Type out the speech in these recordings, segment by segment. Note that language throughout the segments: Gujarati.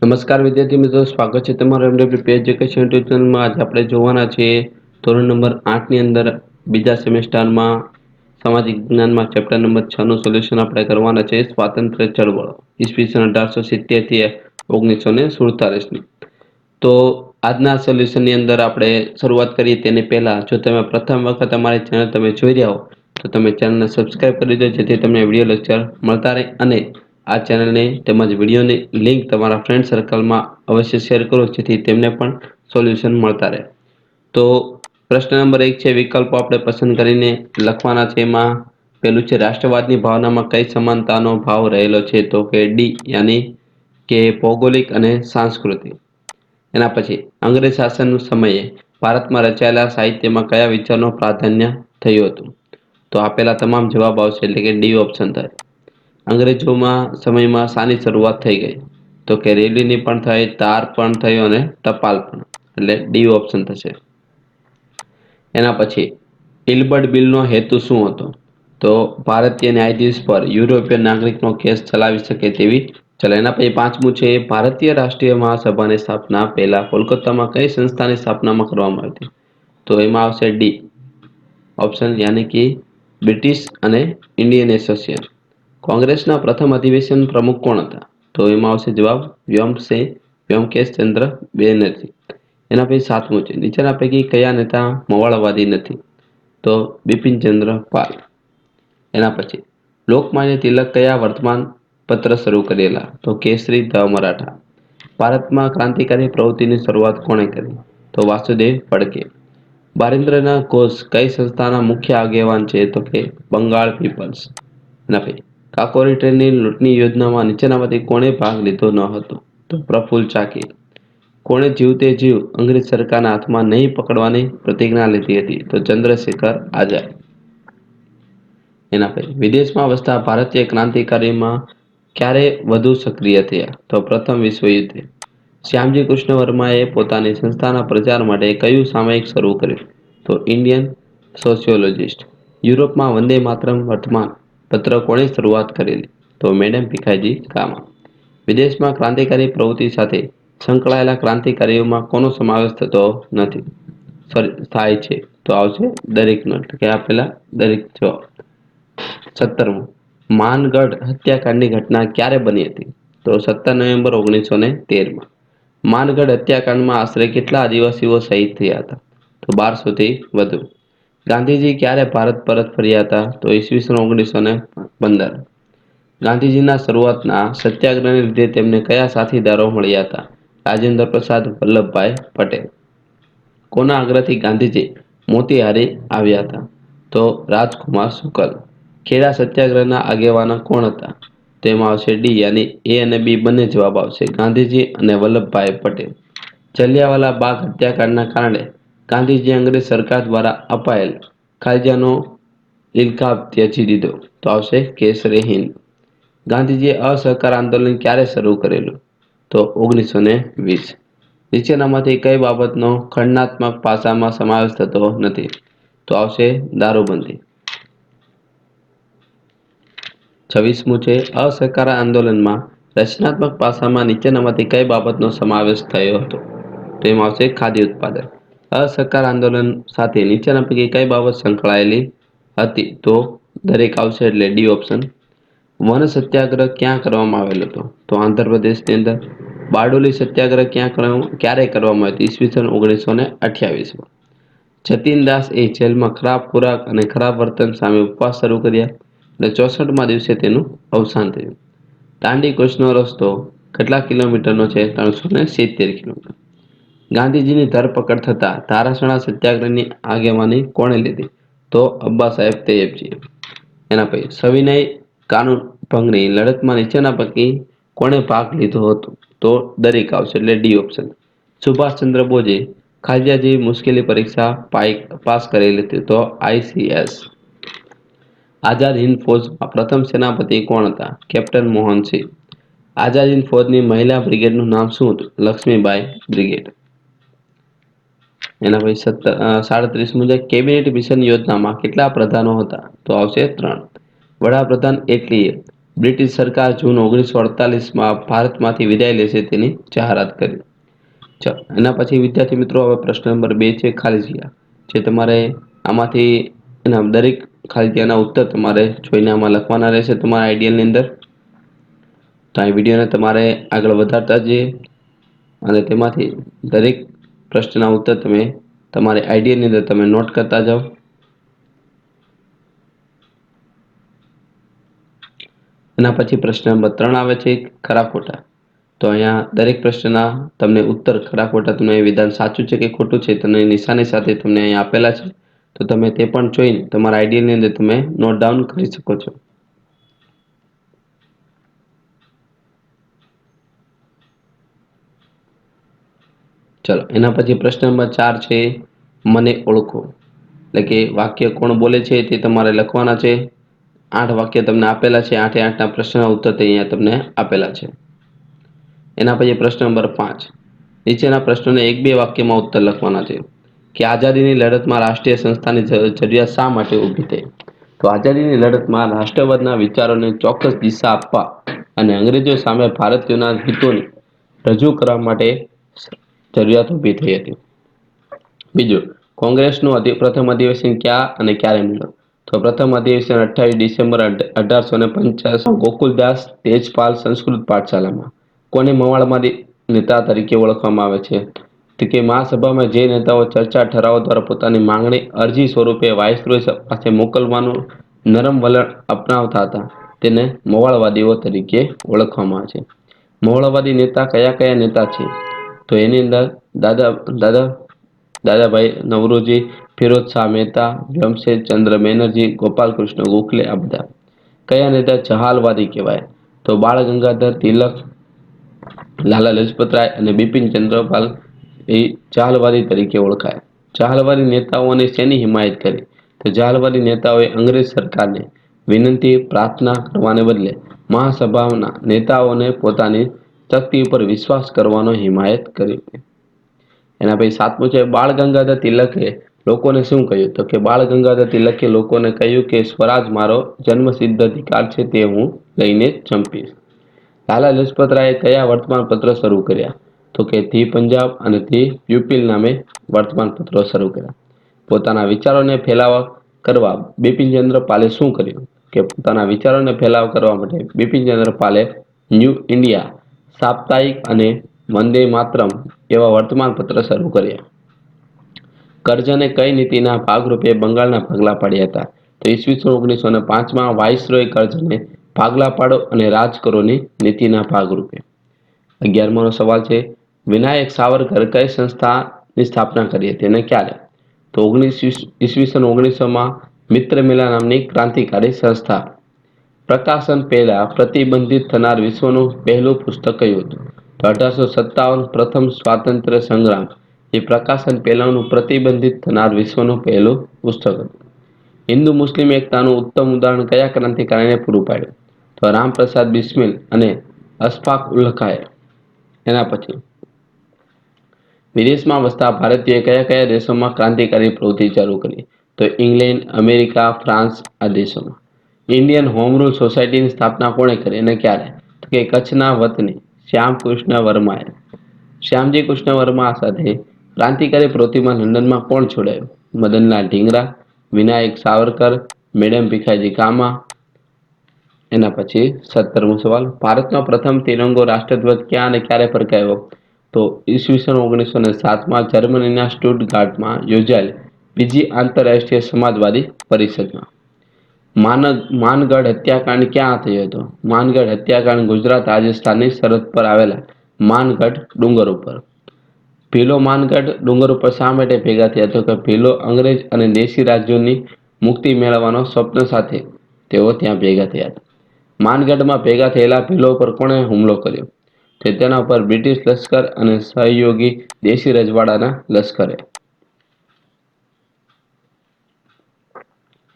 નમસ્કાર વિદ્યાર્થી મિત્રો, સ્વાગત છે તમારું એમડબ્લ્યુ એજ્યુકેશન યુટ્યુબ ચેનલમાં. આજે આપણે જોવાના છીએ ધોરણ નંબર 8ની અંદર બીજા સેમેસ્ટરમાં સામાજિક વિજ્ઞાનમાં ચેપ્ટર નંબર 6 નું સોલ્યુશન આપણે કરવાના છે. સ્વાતંત્ર્ય ચળવળ ઈસવીસન 1870 થી 1947ની. તો આજના સોલ્યુશનની અંદર આપણે શરૂઆત કરીએ તેની પહેલા, જો તમે પ્રથમ વખત અમારી ચેનલ તમે જોઈ રહ્યા હો તો તમે ચેનલને સબસ્ક્રાઇબ કરી દો, જેથી તમને વિડીયો લેક્ચર મળતા રહે. અને આ ચેનલને તેમજ વિડીયોની લિંક તમારા ફ્રેન્ડ સર્કલમાં અવશ્ય શેર કરો, જેથી તેમને પણ સોલ્યુશન મળતા રહે. તો પ્રશ્ન નંબર 1 છે, વિકલ્પો આપણે પસંદ કરીને લખવાના છે. એમાં પેલું છે, રાષ્ટ્રવાદની ભાવનામાં કઈ સમાનતાનો ભાવ રહેલો છે? તો કે ડી, યાની કે ભૌગોલિક અને સાંસ્કૃતિક. એના પછી, અંગ્રેજ શાસન સમયે ભારતમાં રચાયેલા સાહિત્યમાં કયા વિચારનું પ્રાધાન્ય થયું હતું? તો આપેલા તમામ જવાબ આવશે, એટલે કે ડી ઓપ્શન થાય. અંગ્રેજોમાં સમયમાં શાની શરૂઆત થઈ ગઈ? તો કે રેલીની પણ થઈ, તાર પણ થયો અને ટપાલ પણ, એટલે ડી ઓપ્શન થશે. એના પછી, ઇલબર્ટ બિલનો હેતુ શું હતો? તો ભારતીય ન્યાયાધીશ પર યુરોપિયન નાગરિકનો કેસ ચલાવી શકે તેવી. ચલો, એના પછી પાંચમું છે, ભારતીય રાષ્ટ્રીય મહાસભાની સ્થાપના પહેલા કોલકાતામાં કઈ સંસ્થાની સ્થાપનામાં કરવામાં આવી હતી? તો એમાં આવશે ડી ઓપ્શન, યાની કે બ્રિટિશ અને ઇન્ડિયન એસોસિએશન. કોંગ્રેસના પ્રથમ અધિવેશન પ્રમુખ કોણ હતા? તો એમાં આવશે જવાબ વ્યોમકેશચંદ્ર બેનર્જી. એના પછી સાતમું છે, નીચેના પૈકી કયા નેતા મોવાળવાદી નથી? તો બિપિનચંદ્ર પાલ. એના પછી, લોકમાન્ય તિલક કયા વર્તમાન પત્ર શરૂ કરેલા? તો કેસરી ધ મરાઠા. ભારતમાં ક્રાંતિકારી પ્રવૃત્તિની શરૂઆત કોણે કરી? તો વાસુદેવ ફડકે. બારિન્દ્રનાથ ઘોષ કઈ સંસ્થાના મુખ્ય આગેવાન છે? તો કે બંગાળ પીપલ્સ. એના પછી, કાકોરી ટ્રેનની લૂંટની યોજનામાં નીચેનામાંથી કોણે ભાગ લીધો ન હતો? તો પ્રફુલ્લ ચાકી. કોણે જીવતે જીવ અંગ્રેજ સરકારના હાથમાં નહીં પકડવાની પ્રતિજ્ઞા લીધી હતી? તો ચંદ્રશેખર આઝાદ. એના પછી, વિદેશમાં વસતા ભારતીય ક્રાંતિકારીમાં ક્યારે વધુ સક્રિય થયા? તો પ્રથમ વિશ્વયુદ્ધે. શ્યામજી કૃષ્ણ વર્માએ પોતાની સંસ્થાના પ્રચાર માટે કયું સામયિક શરૂ કર્યું? તો ઇન્ડિયન સોશિયોલોજિસ્ટ. યુરોપમાં વંદે માતરમ વર્તમાન પત્ર કોણે શરૂઆત કરેલી? તો મેડમ ભીખાજી કામા. વિદેશમાં ક્રાંતિકારી પ્રવૃત્તિ સાથે સંકળાયેલા ક્રાંતિકારીઓમાં કોનો સમાવેશ થતો નથી? થાય છે? તો આવશે દરેકનો, કે આપેલા દરેક જવાબ. 17મું, માનગઢ હત્યાકાંડની ઘટના ક્યારે બની હતી? તો 17 નવેમ્બર 1913માં. માનગઢ હત્યાકાંડમાં આશરે કેટલા આદિવાસીઓ શહીદ થયા હતા? તો 1200 થી વધુ. ગાંધીજી ક્યારે ભારત પરત ફર્યા હતા? તો ઈસવીસન 1915. ગાંધીજીના શરૂઆતના સત્યાગ્રહને લીધે તેમને કયા સાથીદારો મળ્યા હતા? રાજેન્દ્ર પ્રસાદ વલ્લભભાઈ પટેલ. કોના આગ્રહથી ગાંધીજી મોતીહારી આવ્યા હતા? તો રાજકુમાર શુકલ. ખેડા સત્યાગ્રહના આગેવાનો કોણ હતા? તેમાં આવશે ડી, યાની એ અને બી બંને જવાબ આવશે, ગાંધીજી અને વલ્લભભાઈ પટેલ. જલિયાવાલા બાગ હત્યાકાંડના કારણે ગાંધીજી અંગ્રેજ સરકાર દ્વારા અપાયેલ ખાલજાનો ઇલકાબ ત્યજી દીધો. તો આવશે કેસરે હિન્દ. ગાંધીજીએ અસહકાર આંદોલન ક્યારે શરૂ કરેલું? તો 1920. નીચેનામાંથી કઈ બાબતનો ખંડનાત્મક પાસામાં સમાવેશ થતો નથી? તો આવશે દારૂબંધી. 26મું છે, અસહકાર આંદોલનમાં રચનાત્મક પાસામાં નીચેનામાંથી કઈ બાબતનો સમાવેશ થયો હતો? તો એમાં આવશે ખાદ્ય ઉત્પાદન. અસહકાર આંદોલન સાથે નીચેના પૈકી કઈ બાબત સંકળાયેલી હતી? તો દરેક આવશે, એટલે ડી ઓપ્શન. વન સત્યાગ્રહ ક્યાં કરવામાં આવેલો હતો? તો આંધ્રપ્રદેશની અંદર. બારડોલી સત્યાગ્રહ ક્યારે કરવામાં આવ્યો? ઈસવીસન 1928માં. જતીનદાસ એ જેલમાં ખરાબ ખોરાક અને ખરાબ વર્તન સામે ઉપવાસ શરૂ કર્યા અને 64મા દિવસે તેનું અવસાન થયું. દાંડી કૂચનો રસ્તો કેટલા કિલોમીટરનો છે? 370 કિલોમીટર. ગાંધીજીની ધરપકડ થતા ધારાસણા સત્યાગ્રહની આગેવાની કોણે લીધી? તો અબ્બા સાહેબ તૈયબજી. એના પછી, સવિનય કાનૂન ભંગની લડતમાં નીચેના પૈકી કોણે ભાગ લીધો હતો? તો દરેક આવશે, એટલે ડી ઓપ્શન. સુભાષચંદ્ર બોઝે ખાલજા જેવી મુશ્કેલી પરીક્ષા પાસ કરેલી હતી? તો ICS. આઝાદ હિન્દ ફૌજમાં પ્રથમ સેનાપતિ કોણ હતા? કેપ્ટન મોહનસિંહ. આઝાદ હિન્દ ફૌજની મહિલા બ્રિગેડનું નામ શું હતું? લક્ષ્મીબાઈ બ્રિગેડ. એના પછી 37મું છે, કેબિનેટ મિશન યોજનામાં કેટલા પ્રધાનો હતા? તો આવશે 3. વડાપ્રધાન એટલે બ્રિટિશ સરકાર જૂન 1948માં ભારતમાંથી વિદાય લેશે તેની જાહેરાત કરી. ચાલો એના પછી વિદ્યાર્થી મિત્રો હવે પ્રશ્ન નંબર 2 છે ખાલી જગ્યા, જે તમારે આમાંથી એના દરેક ખાલી જગ્યાના ઉત્તર તમારે જોઈને આમાં લખવાના રહેશે તમારા આઈડિયલની અંદર. તો આ વિડીયોને તમારે આગળ વધારતા જઈએ અને તેમાંથી દરેક પ્રશ્નના ઉત્તર તમે તમારે આઈડિયલની અંદર તમે નોટ કરતા જાઓ. એના પછી પ્રશ્ન નંબર 3 આવે છે ખરા ખોટા. તો અહીંયા દરેક પ્રશ્નના તમને ઉત્તર ખરા ખોટા તમને વિધાન સાચું છે કે ખોટું છે તમને નિશાની સાથે તમને અહીંયા આપેલા છે. તો તમે તે પણ જોઈને તમારા આઈડિયલની અંદર તમે નોટ ડાઉન કરી શકો છો. ચલો એના પછી પ્રશ્ન નંબર 4 છે મને ઓળખો. એટલે કે વાક્ય કોણ બોલે છે તે તમારે લખવાના છે. 8 વાક્ય તમને આપેલા છે. 8 એ 8ના પ્રશ્નના ઉત્તર અહીંયા તમને આપેલા છે. એના પછી પ્રશ્ન નંબર 5, નીચેના પ્રશ્નોને 1-2 વાક્યમાં ઉત્તર લખવાના છે કે આઝાદીની લડતમાં રાષ્ટ્રીય સંસ્થાની જરૂરિયાત શા માટે ઊભી થઈ. તો આઝાદીની લડતમાં રાષ્ટ્રવાદના વિચારોને ચોક્કસ દિશા આપવા અને અંગ્રેજો સામે ભારતીયોના હિતોને રજૂ કરવા માટે જરૂરિયાત ઊભી થઈ હતી. બીજું, કોંગ્રેસનું પ્રથમ અધિવેશન ક્યાં અને ક્યારે મળ્યું. તો પ્રથમ અધિવેશન 28 ડિસેમ્બર 1850 ગોકુલદાસ તેજપાલ સંસ્કૃત પાઠશાલામાં. કોને મવાળમાંથી નેતા તરીકે ઓળખવામાં આવે છે. તો કે મહાસભામાં જે નેતાઓ ચર્ચા ઠરાવો દ્વારા પોતાની માંગણી અરજી સ્વરૂપે વાઇસરોય પાસે મોકલવાનું નરમ વલણ અપનાવતા હતા તેને મવાળવાદીઓ તરીકે ઓળખવામાં આવે છે. મવાળવાદી નેતા કયા કયા નેતા છે. તો એની અંદર દાદાભાઈ નવરોજી, ફિરોજ શાહ મહેતા, જમશેદ ચંદ્ર બેનર્જી, ગોપાલ કૃષ્ણ ગોખલે આ બધા. કયા નેતા જહાલવાદી કહેવાય. તો બાળ ગંગાધર તિલક, લાલા લજપતરાય અને બિપિન ચંદ્રપાલ એ જહાલવાદી તરીકે ઓળખાય. જહાલવાદી નેતાઓને શેની હિમાયત કરી. તો જહાલવાદી નેતાઓએ અંગ્રેજ સરકારને વિનંતી પ્રાર્થના કરવાને બદલે મહાસભાના નેતાઓને પોતાની શક્તિ ઉપર વિશ્વાસ કરવાનો હિમાયત કરી. એના પછી 7મું છે બાળ ગંગાધર તિલકે લોકોને શું કહ્યું. તો કે બાળ ગંગાધર તિલકે લોકોને કહ્યું કે સ્વરાજ મારો જન્મસિદ્ધ અધિકાર છે તે હું લઈને જ ચંપીશ. લાલા લજપતરાયે કયા વર્તમાનપત્ર શરૂ કર્યા. તો કે ધી પંજાબ અને ધી પ્યુપિલ નામે વર્તમાનપત્રો શરૂ કર્યા. પોતાના વિચારોને ફેલાવા કરવા બિપિનચંદ્ર પાલે શું કર્યું. કે પોતાના વિચારોને ફેલાવ કરવા માટે બિપિનચંદ્ર પાલે ન્યૂ ઇન્ડિયા, સાપ્તાહિક અને વંદે માતરમ એવા વર્તમાનપત્ર શરૂ કર્યા. કરજણે કઈ નીતિના ભાગરૂપે બંગાળના ભાગલા પાડ્યા હતા. તો ઈસવીસન 1905માં વાઇસરોય કરજણે ભાગલા પાડો અને રાજ કરોની નીતિના ભાગરૂપે. 11મો સવાલ છે વિનાયક સાવરકર કઈ સંસ્થાની સ્થાપના કરી હતી અને ક્યારે. તો ઈસવીસન 1900માં મિત્ર મેલા નામની ક્રાંતિકારી સંસ્થા. પ્રકાશન પહેલા પ્રતિબંધિત થનાર વિશ્વનું પહેલું પુસ્તક કયું હતું. તો 1857 પ્રથમ સ્વાતંત્ર્ય સંગ્રામ એ પ્રકાશન પહેલાનું પ્રતિબંધિત થનાર વિશ્વનું પહેલું પુસ્તક હતું. હિન્દુ મુસ્લિમ એકતાનું ઉત્તમ ઉદાહરણ કયા ક્રાંતિકારીને પૂરું પાડ્યું. તો રામપ્રસાદ બિસ્મિલ અને અશફાક ઉલ્લા ખાએ. એના પછી વિદેશમાં વસતા ભારતીય કયા કયા દેશોમાં ક્રાંતિકારી પ્રવૃત્તિ ચાલુ કરી. તો ઇંગ્લેન્ડ, અમેરિકા, ફ્રાન્સ આ દેશોમાં. ઇન્ડિયન હોમ રૂલ સોસાયટીની સ્થાપના કોણે કરી અને ક્યારે. તો કે કચ્છના વતની શ્યામકૃષ્ણ વર્માએ. શ્યામજી કૃષ્ણ વર્મા સાથે ક્રાંતિકારી પ્રવૃત્તિમાં લંડનમાં કોણ જોડાયું. મદનલાલ ઢીંગરા, વિનાયક સાવરકર, મેડમ ભીખાજી કામા. એના પછી 17મો સવાલ ભારતનો પ્રથમ તિરંગો રાષ્ટ્રધ્વજ ક્યાં અને ક્યારે ફરકાયો. તો ઈસવીસન 1907માં જર્મનીના સ્ટુટગાર્ટમાં યોજાયેલ બીજી આંતરરાષ્ટ્રીય સમાજવાદી પરિષદમાં. માનગઢ હત્યાકાંડ ક્યાં થયો હતો. માનગઢ હત્યાકાંડ ગુજરાત રાજસ્થાનની સરહદ પર આવેલા માનગઢ ડુંગર ઉપર. ભીલો માનગઢ ડુંગર ઉપર શા માટે ભેગા થયા. તો કે ભીલો અંગ્રેજ અને દેશી રાજ્યોની મુક્તિ મેળવવાનો સ્વપ્ન સાથે તેઓ ત્યાં ભેગા થયા હતા. માનગઢમાં ભેગા થયેલા ભીલો પર કોણે હુમલો કર્યો. તેના ઉપર બ્રિટિશ લશ્કર અને સહયોગી દેશી રજવાડાના લશ્કરે.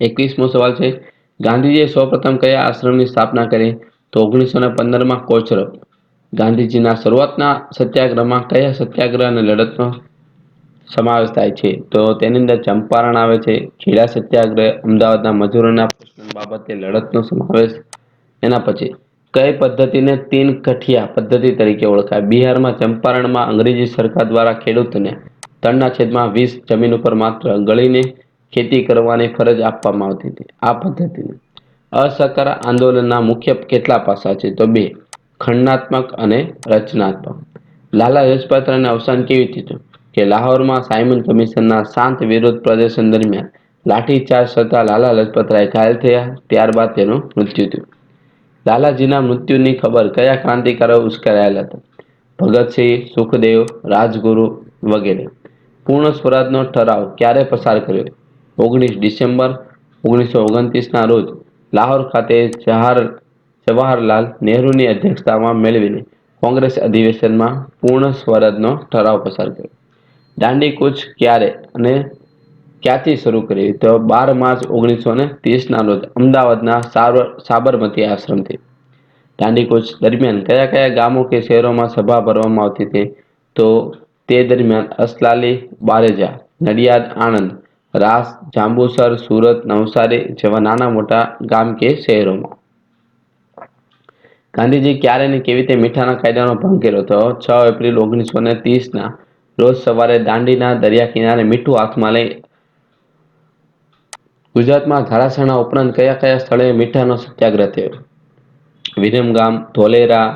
21મો સવાલ છે ગાંધીજીએ સૌપ્રથમ કયા આશ્રમની સ્થાપના કરી. તો 1915માં કોચરબ. ગાંધીજીના શરૂઆતના સત્યાગ્રહમાં કયા સત્યાગ્રહ અને લડતનો સમાવેશ થાય છે. તો તેની અંદર ચંપારણ આવે છે, ખેડા સત્યાગ્રહ, અમદાવાદના મજૂરોના પ્રશ્ન બાબતે લડતનો સમાવેશ, એના પછી કઈ પદ્ધતિને તીન કઠિયા પદ્ધતિ તરીકે ઓળખાય? બિહારમાં ચંપારણમાં અંગ્રેજી સરકાર દ્વારા ખેડૂતને તણના છેદમાં 20 જમીન ઉપર માત્ર ગળીને ખેતી કરવાની ફરજ આપવામાં આવતી હતી. આ પદ્ધતિને અસહકાર આંદોલનના મુખ્ય કેટલા પાસા છે? તો બે, ખંડાત્મક અને રચનાત્મક. લાલા લજપત રાયનું અવસાન કેવી રીતે થયું? કે લાહોરમાં સાયમન કમિશનના શાંત વિરોધ પ્રદર્શન દરમિયાન લાઠીચાર્જ થતા લાલા લજપત રાય ઘાયલ થયા. ત્યારબાદ તેનું મૃત્યુ થયું. લાલાજીના મૃત્યુની ખબર કયા ક્રાંતિકારીઓ ઉશ્કેરાયેલા હતા? ભગતસિંહ, સુખદેવ, રાજગુરુ વગેરે. પૂર્ણ સ્વરાજનો ઠરાવ ક્યારે પસાર કર્યો? 19 ડિસેમ્બર 1929ના રોજ લાહોર ખાતે જવાહરલાલ નહેરુની અધ્યક્ષતામાં મેળવીને કોંગ્રેસ અધિવેશનમાં પૂર્ણ સ્વરાજનો ઠરાવ પસાર કર્યો. દાંડી કૂચ ક્યારે અને ક્યાંથી શરૂ કરી? તો 12 માર્ચ 1930ના રોજ અમદાવાદના સાબરમતી આશ્રમથી. દાંડી કૂચ દરમિયાન કયા કયા ગામો કે શહેરોમાં સભા ભરવામાં આવતી હતી? તો તે દરમિયાન અસલાલી, બારેજા, નડિયાદ, આણંદ, રાસ, જાંબુસર, સુરત, નવસારી જેવા નાના મોટા ગામ કે શહેરોમાં. ગાંધીજી ક્યારે અને કેવી રીતે મીઠાના કાયદાનો ભંગ કર્યો? તો 6 એપ્રિલ 1930ના રોજ સવારે દાંડીના દરિયા કિનારે મીઠું હાથમાં લઈ ગુજરાતમાં ધારાસણા ઉપરાંત કયા કયા સ્થળે મીઠાનો સત્યાગ્રહ થયો? વિરમગામ, ધોલેરા,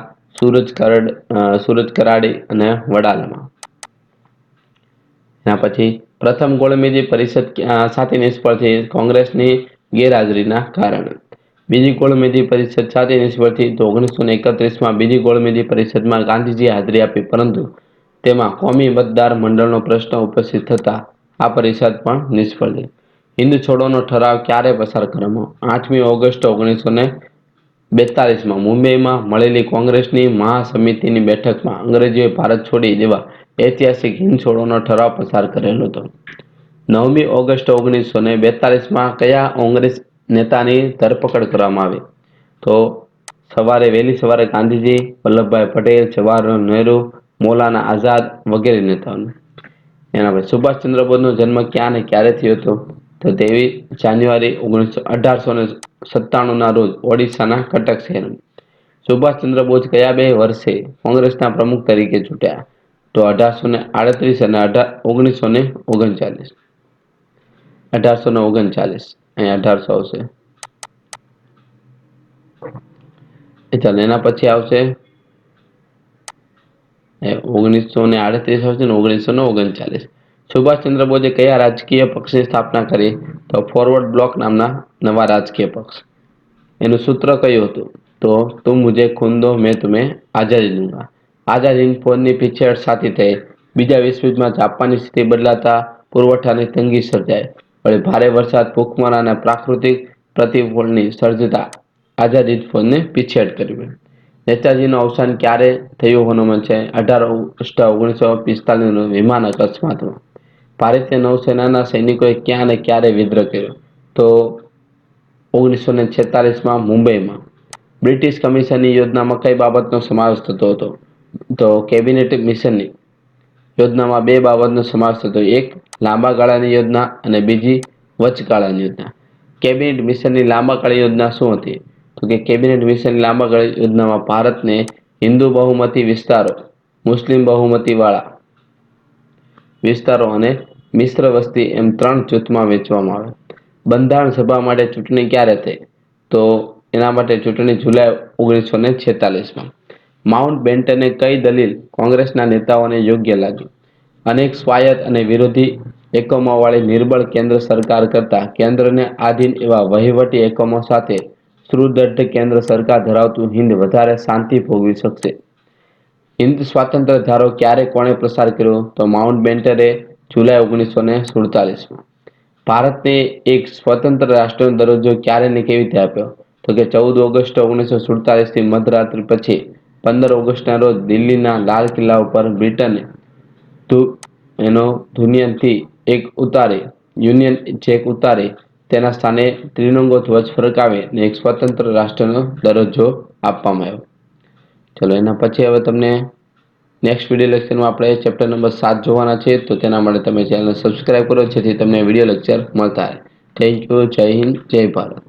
સુરજ કરાડી અને વડાલામાં. એના પછી પ્રથમ ગોળમેજી પરિષદ સાથે નિષ્ફળ થઈ? કોંગ્રેસની ગેરહાજરીના કારણે. બીજી ગોળમેજી પરિષદ સાથે નિષ્ફળ થઈ? તો 1931માં બીજી ગોળમેજી પરિષદમાં ગાંધીજીએ હાજરી આપી, પરંતુ તેમાં કોમી મતદાર મંડળનો પ્રશ્ન ઉપસ્થિત થતા આ પરિષદ પણ નિષ્ફળ થઈ. હિન્દ છોડોનો ઠરાવ ક્યારે પસાર કરવામાં? 8મી ઓગસ્ટ 1942માં મુંબઈમાં મળેલી કોંગ્રેસની મહાસમિતિની બેઠકમાં અંગ્રેજોએ ભારત છોડી દેવા ઐતિહાસિક હિન્દ છોડોનો ઠરાવ પસાર કરેલો હતો. 9મી ઓગસ્ટ 1942માં કયા કોંગ્રેસ નેતાની ધરપકડ કરવામાં આવી? તો વહેલી સવારે ગાંધીજી, વલ્લભભાઈ પટેલ, જવાહરલાલ નહેરુ, મૌલાના આઝાદ વગેરે નેતાઓને. એના પછી સુભાષચંદ્ર બોઝનો જન્મ ક્યાં અને ક્યારે થયો હતો? તો 23 જાન્યુઆરી 1897ના રોજ ઓડિશાના કટક શહેરમાં. સુભાષચંદ્ર બોઝ કયા બે વર્ષે કોંગ્રેસના પ્રમુખ તરીકે ચૂંટાયા? તો 1838 અને 1939. 1839, અહીંયા 1800 આવશે. ચાલો એના પછી આવશે 1938 આવશે ને 1939. સુભાષચંદ્ર બોઝે કયા રાજકીય પક્ષની સ્થાપના કરી? તો ફોરવર્ડ બ્લોક નામના નવા રાજકીય પક્ષ. એનું સૂત્ર કયું હતું? તો તુમ મુझे खून दो मैं तुम्हें आजादी दूंगा. આઝાદ હિંદ ફૌજની પીછેહટ સાથે થઈ. બીજા વિશ્વયુદ્ધમાં જાપાનની સ્થિતિ બદલાતા પુરવઠાની તંગી સર્જાય. વળી ભારે વરસાદ, ભૂખમરા અને પ્રાકૃતિક પ્રતિકૂળની સર્જતા આઝાદ હિંદ ફૌજને પીછેહટ કરવી. નેતાજીનું અવસાન ક્યારે થયું હોવાનું છે? 18 ઓગસ્ટ 1945 વિમાન અકસ્માતમાં. ભારતીય નૌસેનાના સૈનિકોએ ક્યાં અને ક્યારે વિદ્રોહ કર્યો? તો 1946માં મુંબઈમાં. બ્રિટિશ કમિશનની યોજનામાં કઈ બાબતનો સમાવેશ થતો હતો? તો કેબિનેટ મિશનની યોજનામાં બે બાબતનો સમાવેશ થતો. એક લાંબા ગાળાની યોજના અને બીજી વચગાળાની યોજના. કેબિનેટ મિશનની લાંબા ગાળા યોજના શું હતી? તો કે કેબિનેટ મિશનની લાંબા ગાળા યોજનામાં ભારતને હિન્દુ બહુમતી વિસ્તારો, મુસ્લિમ બહુમતીવાળા વિસ્તારો અને મિશ્ર વસ્તી એમ 3 જૂથમાં વહેંચવામાં આવે. બંધારણ સભા માટે ચૂંટણી ક્યારે થઈ? તો એના માટે ચૂંટણી જુલાઈ 1946માં. માઉન્ટ બેટનને કઈ દલીલ કોંગ્રેસના નેતાઓને યોગ્ય લાગી? અનેક સ્વાયત્ત અને વિરોધી એકમોવાળી નિર્બળ કેન્દ્ર સરકાર કરતાં કેન્દ્રને આધીન એવા વહીવટી એકમો સાથે સુદૃઢ કેન્દ્ર સરકાર ધરાવતું હિંદ વધારે શાંતિ ભોગવી શકશે. હિન્દ સ્વાતંત્ર્ય ધારો ક્યારે કોણે પસાર કર્યો? તો માઉન્ટ બેટને જુલાઈ 1947માં. ભારતને એક સ્વતંત્ર રાષ્ટ્રનો દરજ્જો ક્યારે અને કેવી રીતે આપ્યો? તો કે 14 ઓગસ્ટ 1947થી મધરાત્રિ પછી 15 ઓગસ્ટના રોજ દિલ્હીના લાલ કિલ્લા ઉપર બ્રિટને યુનિયનથી જેક ઉતારી તેના સ્થાને ત્રિરંગો ધ્વજ ફરકાવીને એક સ્વતંત્ર રાષ્ટ્રનો દરજ્જો આપવામાં આવ્યો. ચલો એના પછી હવે તમને નેક્સ્ટ વિડીયો લેક્ચરમાં આપણે ચેપ્ટર નંબર 7 જોવાના છે, તો તેના માટે તમે ચેનલ સબસ્ક્રાઈબ કરો જેથી તમને વિડીયો લેક્ચર મળતા રહે. Thank you. જય હિન્દ, જય ભારત.